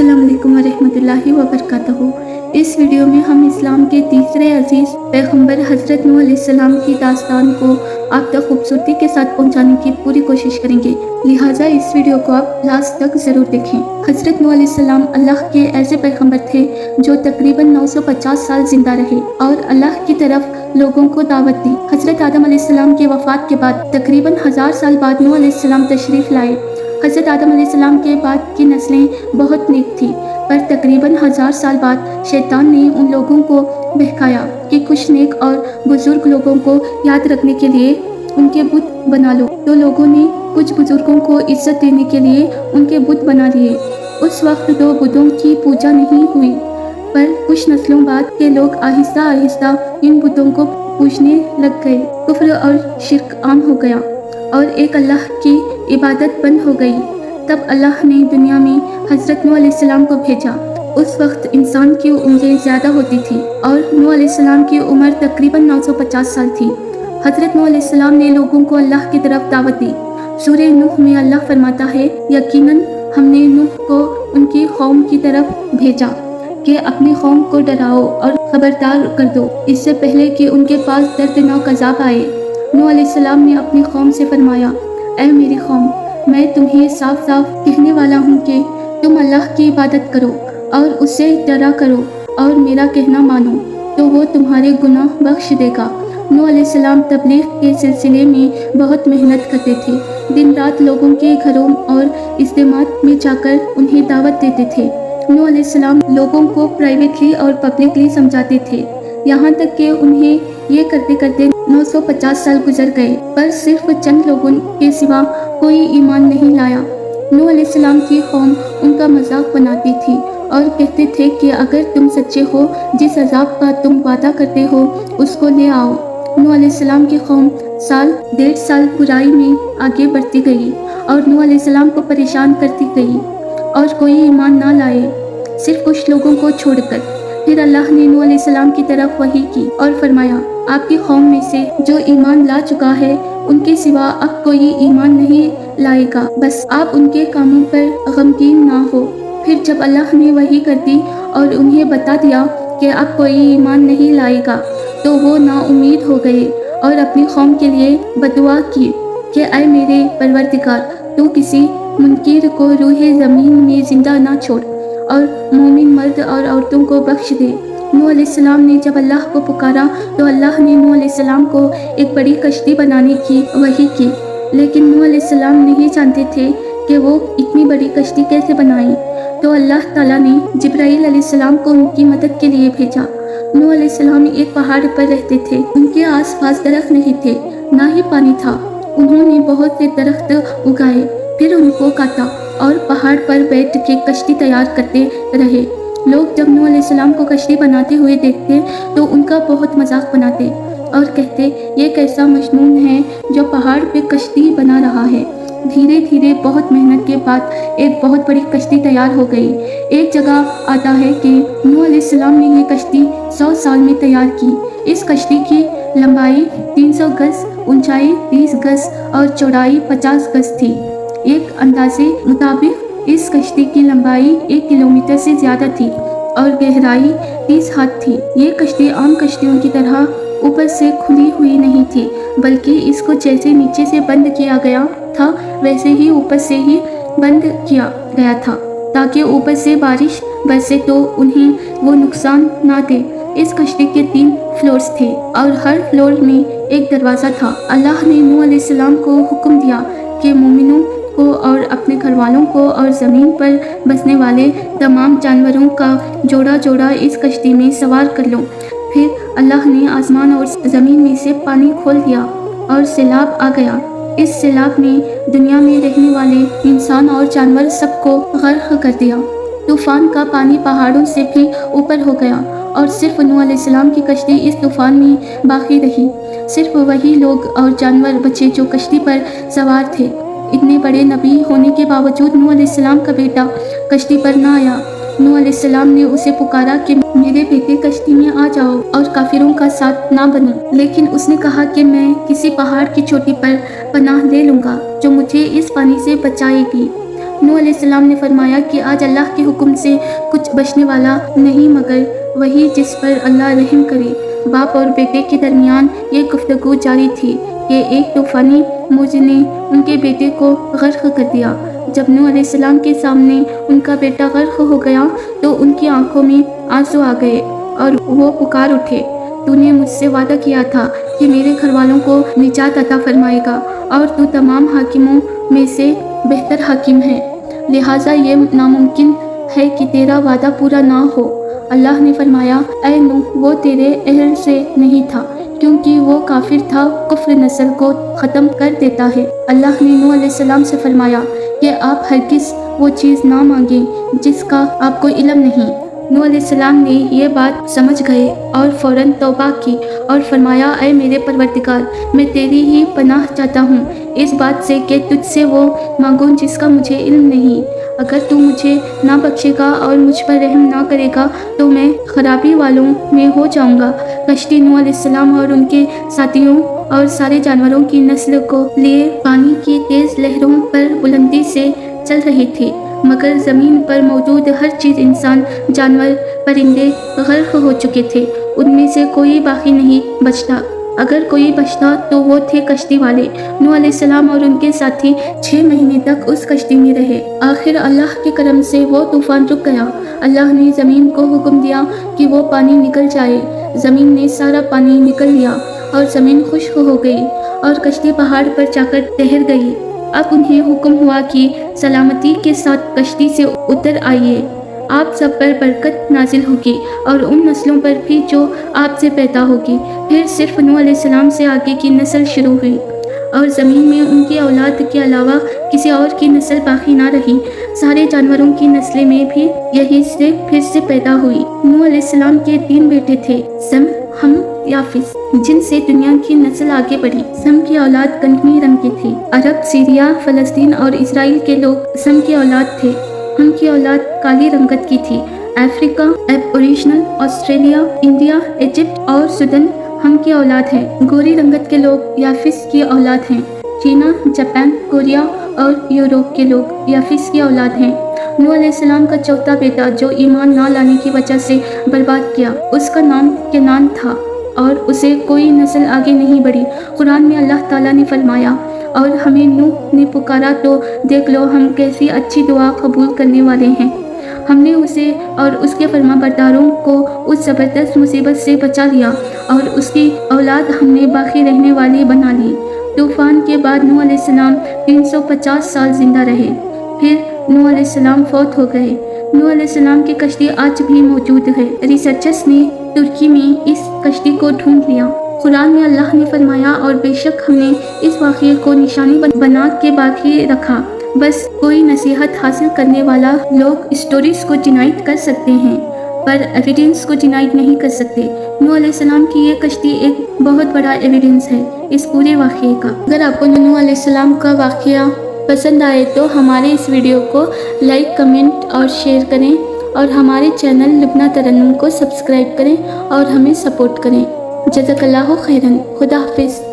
अस्सलाम वालेकुम वरहमतुल्लाहि वबरकातुहू। इस वीडियो में हम इस्लाम के तीसरे अजीज़ पैगम्बर हज़रत नूह अलैहिस्सलाम की दास्तान को आप तक खूबसूरती के साथ पहुंचाने की पूरी कोशिश करेंगे, लिहाजा इस वीडियो को आप लास्ट तक ज़रूर देखें। हज़रत नूह अलैहिस्सलाम अल्लाह के ऐसे पैगम्बर थे जो तकरीबन 950 साल जिंदा रहे और अल्लाह की तरफ लोगों को दावत दी। हज़रत आदम अलैहिस्सलाम के वफ़ात के बाद तकरीबन 1000 साल बाद नूह अलैहिस्सलाम तशरीफ़ लाए। हज़रत आदम अलैहिस्सलाम के बाद की नस्लें बहुत नेक थी, पर तकरीबन 1000 साल बाद शैतान ने उन लोगों को बहकाया कि कुछ नेक और बुजुर्ग लोगों को याद रखने के लिए उनके बुत बना लो। तो लोगों ने कुछ बुजुर्गों को इज्जत देने के लिए उनके बुत बना लिए। उस वक्त तो बुतों की पूजा नहीं हुई, पर कुछ नस्लों बाद के लोग आहिस्ता आहिस्ता इन बुतों को पूजने लग गए। कुफ्र और शिर्क आम हो गया और एक अल्लाह की इबादत बंद हो गई। तब अल्लाह ने दुनिया में हज़रत नूह अलैहिस्सलाम को भेजा। उस वक्त इंसान की उम्रें ज़्यादा होती थी और नूह अलैहिस्सलाम की उम्र तकरीबन 950 साल थी। हज़रत नूह अलैहिस्सलाम ने लोगों को अल्लाह की तरफ दावत दी। सूरह नूह में अल्लाह फरमाता है, यकीनन हमने नूह को उनकी कौम की तरफ भेजा कि अपनी कौम को डराओ और खबरदार कर दो, इससे पहले कि उनके पास दर्दनाक अज़ाब आए। नूह अलैहिस्सलाम ने अपनी कौम से फरमाया, ऐ मेरी कौम, मैं तुम्हें साफ साफ कहने वाला हूँ कि तुम अल्लाह की इबादत करो और उससे डरा करो और मेरा कहना मानो, तो वो तुम्हारे गुनाह बख्श देगा। नूह अलैहिस्सलाम तबलीग के सिलसिले में बहुत मेहनत करते थे। दिन रात लोगों के घरों और इज्तिमात में जाकर उन्हें दावत देते थे। नूह अलैहिस्सलाम लोगों को प्राइवेटली और पब्लिकली समझाते थे, यहाँ तक कि उन्हें ये करते करते 950 साल गुजर गए, पर सिर्फ चंद लोगों के सिवा कोई ईमान नहीं लाया। नूह अलैहिस्सलाम की कौम उनका मजाक बनाती थी और कहते थे कि अगर तुम सच्चे हो, जिस अजाब का तुम वादा करते हो उसको ले आओ। नूह अलैहिस्सलाम की कौम साल 1.5 साल बुराई में आगे बढ़ती गई और नूह अलैहिस्सलाम को परेशान करती गई और कोई ईमान ना लाए, सिर्फ कुछ लोगों को छोड़कर। फिर अल्लाह ने नूह अलैहिस्सलाम की तरफ वही की और फरमाया, आपकी कौम में से जो ईमान ला चुका है उनके सिवा अब कोई ईमान नहीं लाएगा, बस आप उनके कामों पर गमगीन ना हो। फिर जब अल्लाह ने वही कर दी और उन्हें बता दिया कि अब कोई ईमान नहीं लाएगा, तो वो नाउमीद हो गए और अपनी कौम के लिए बदुआ की कि ऐ मेरे परवरदिगार, तू किसी मुनकिर को रूहे ज़मीन में जिंदा ना छोड़ और मोमिन मर्द और औरतों को बख्श दे। नूह अलैहिस्सलाम ने जब अल्लाह को पुकारा तो अल्लाह ने नूह अलैहिस्सलाम को एक बड़ी कश्ती बनाने की वही की, लेकिन नूह अलैहिस्सलाम नहीं जानते थे कि वो इतनी बड़ी कश्ती कैसे बनाई। तो अल्लाह ताला ने जिब्राईल अलैहिस्सलाम को उनकी मदद के लिए भेजा। नूह अलैहिस्सलाम एक पहाड़ पर रहते थे, उनके आसपास दरख्त नहीं थे, ना ही पानी था। उन्होंने बहुत से दरख्त उगाए, फिर उनको काटा और पहाड़ पर बैठ के कश्ती तैयार करते रहे। लोग जब नूह अलैहिस्सलाम को कश्ती बनाते हुए देखते तो उनका बहुत मजाक बनाते और कहते, ये कैसा मजनून है जो पहाड़ पे कश्ती बना रहा है। धीरे धीरे बहुत मेहनत के बाद एक बहुत बड़ी कश्ती तैयार हो गई। एक जगह आता है कि नूह अलैहिस्सलाम ने ये कश्ती 100 साल में तैयार की। इस कश्ती की लंबाई 300 गज, ऊंचाई 30 गज और चौड़ाई 50 गज थी। एक अंदाजे मुताबिक इस कश्ती की लंबाई 1 किलोमीटर से ज़्यादा थी और गहराई 30 हाथ थी। ये कश्ती आम कश्तियों की तरह ऊपर से खुली हुई नहीं थी, बल्कि इसको जैसे नीचे से बंद किया गया था वैसे ही ऊपर से ही बंद किया गया था, ताकि ऊपर से बारिश बरसे तो उन्हें वो नुकसान ना दे। इस कश्ती के 3 फ्लोर्स थे और हर फ्लोर में एक दरवाज़ा था। अल्लाह ने नूह अलैहिस्सलाम को हुक्म दिया कि मोमिनों को और अपने घर वालों को और ज़मीन पर बसने वाले तमाम जानवरों का जोड़ा जोड़ा इस कश्ती में सवार कर लो। फिर अल्लाह ने आसमान और ज़मीन में से पानी खोल दिया और सैलाब आ गया। इस सैलाब ने दुनिया में रहने वाले इंसान और जानवर सबको गर्क कर दिया। तूफ़ान का पानी पहाड़ों से भी ऊपर हो गया और सिर्फ नूह अलैहिस्सलाम की कश्ती इस तूफ़ान में बाकी रही। सिर्फ वही लोग और जानवर बचे जो कश्ती पर सवार थे। इतने बड़े नबी होने के बावजूद नूह अलैहिस्सलाम का बेटा कश्ती पर ना आया। नूह अलैहिस्सलाम ने उसे पुकारा कि मेरे बेटे कश्ती में आ जाओ और काफिरों का साथ ना बनो, लेकिन उसने कहा कि मैं किसी पहाड़ की चोटी पर पनाह ले लूँगा जो मुझे इस पानी से बचाएगी। नूह अलैहिस्सलाम ने फरमाया कि आज अल्लाह के हुक्म से कुछ बचने वाला नहीं मगर वही जिस पर अल्लाह रहम करे। बाप और बेटे के दरमियान ये गुफ्तगू जारी थी कि एक तूफ़ानी मौज ने उनके बेटे को गर्क कर दिया। जब नूह अलैहिस्सलाम के सामने उनका बेटा गर्क हो गया तो उनकी आंखों में आंसू आ गए और वो पुकार उठे, तूने मुझसे वादा किया था कि मेरे घर वालों को निजात अता फरमाएगा और तू तमाम हाकिमों में से बेहतर हाकिम है, लिहाजा ये नामुमकिन है कि तेरा वादा पूरा ना हो। अल्लाह ने फरमाया, ऐ नूह, वो तेरे अहल से नहीं था क्योंकि वो काफिर था, कुफ्र नस्ल को ख़त्म कर देता है। अल्लाह ने नूह अलैहिस्सलाम से फरमाया कि आप हरगिज़ वो चीज़ ना मांगें जिसका आपको इल्म नहीं। नूह अलैहिस्सलाम ने ये बात समझ गए और फ़ौरन तौबा की और फरमाया, ऐ मेरे परवरदिगार, मैं तेरी ही पनाह चाहता हूँ इस बात से कि तुझसे वो मांगूं जिसका मुझे इल्म नहीं। अगर तू मुझे ना बख्शेगा और मुझ पर रहम ना करेगा तो मैं खराबी वालों में हो जाऊंगा। कश्ती नूह अलैहिस्सलाम और उनके साथियों और सारे जानवरों की नस्ल को लिए पानी की तेज़ लहरों पर बुलंदी से चल रही थी, मगर ज़मीन पर मौजूद हर चीज़, इंसान, जानवर, परिंदे गर्क हो चुके थे। उनमें से कोई बाकी नहीं बचता। अगर कोई बचता तो वो थे कश्ती वाले। नूह अलैहिस्सलाम और उनके साथी 6 महीने तक उस कश्ती में रहे। आखिर अल्लाह के करम से वो तूफ़ान रुक गया। अल्लाह ने ज़मीन को हुक्म दिया कि वो पानी निकल जाए। ज़मीन ने सारा पानी निकल लिया और ज़मीन खुश्क हो गई और कश्ती पहाड़ पर जाकर ठहर गई। अब उन्हें हुक्म हुआ कि सलामती के साथ कश्ती से उतर आइए, आप सब पर बरकत नाजिल होगी और उन नस्लों पर भी जो आपसे पैदा होगी। फिर सिर्फ नूह अलैहिस्सलाम से आगे की नस्ल शुरू हुई और ज़मीन में उनकी औलाद के अलावा किसी और की नस्ल बाकी ना रही। सारे जानवरों की नस्लें में भी यही से फिर से पैदा हुई। नूह अलैहिस्सलाम के 3 बेटे थे, सम, हम, याफिस, जिनसे दुनिया की नस्ल आगे बढ़ी। सम की औलाद कंगनी रंग की थी। अरब, सीरिया, फ़लस्तीन और इसराइल के लोग सम की औलाद थे। हम की औलाद काली रंगत की थी। Africa, aboriginal, Australia, India, Egypt और सूडान हम की औलाद है। गोरी रंगत के लोग याफिस की औलाद हैं। चीना, जापान, कोरिया और यूरोप के लोग याफिस की औलाद हैं। नूह अलैहिस्सलाम का चौथा बेटा जो ईमान ना लाने की वजह से बर्बाद किया, उसका नाम केनान था और उसे कोई नस्ल आगे नहीं बढ़ी। कुरान में अल्लाह ताला ने फरमाया, और हमें नूह ने पुकारा तो देख लो हम कैसी अच्छी दुआ कबूल करने वाले हैं। हमने उसे और उसके फरमाबरदारों को उस ज़बरदस्त मुसीबत से बचा लिया और उसकी औलाद हमने बाकी रहने वाली बना ली। तूफ़ान के बाद नूह अलैहिस्सलाम 350 साल जिंदा रहे। फिर नूह अलैहिस्सलाम फौत हो गए। नूह अलैहिस्सलाम की कश्ती आज भी मौजूद है। रिसर्चर्स ने तुर्की में इस कश्ती को ढूंढ लिया। कुरान में अल्लाह ने फरमाया, और बेशक हमने इस वाक़ये को निशानी बना के बाकी रखा। बस कोई नसीहत हासिल करने वाला लोग स्टोरीज को डिनाइट कर सकते हैं पर एविडेंस को डिनाइट नहीं कर सकते। नूह अलैहिस्सलाम की ये कश्ती एक बहुत बड़ा एविडेंस है इस पूरे वाक़ये का। अगर आपको नूह अलैहिस्सलाम का वाक़या पसंद आए तो हमारे इस वीडियो को लाइक, कमेंट और शेयर करें और हमारे चैनल लुब्ना तरन्नुम को सब्सक्राइब करें और हमें सपोर्ट करें। जज़ाकल्लाहु खैरन। खुदा हाफिज़।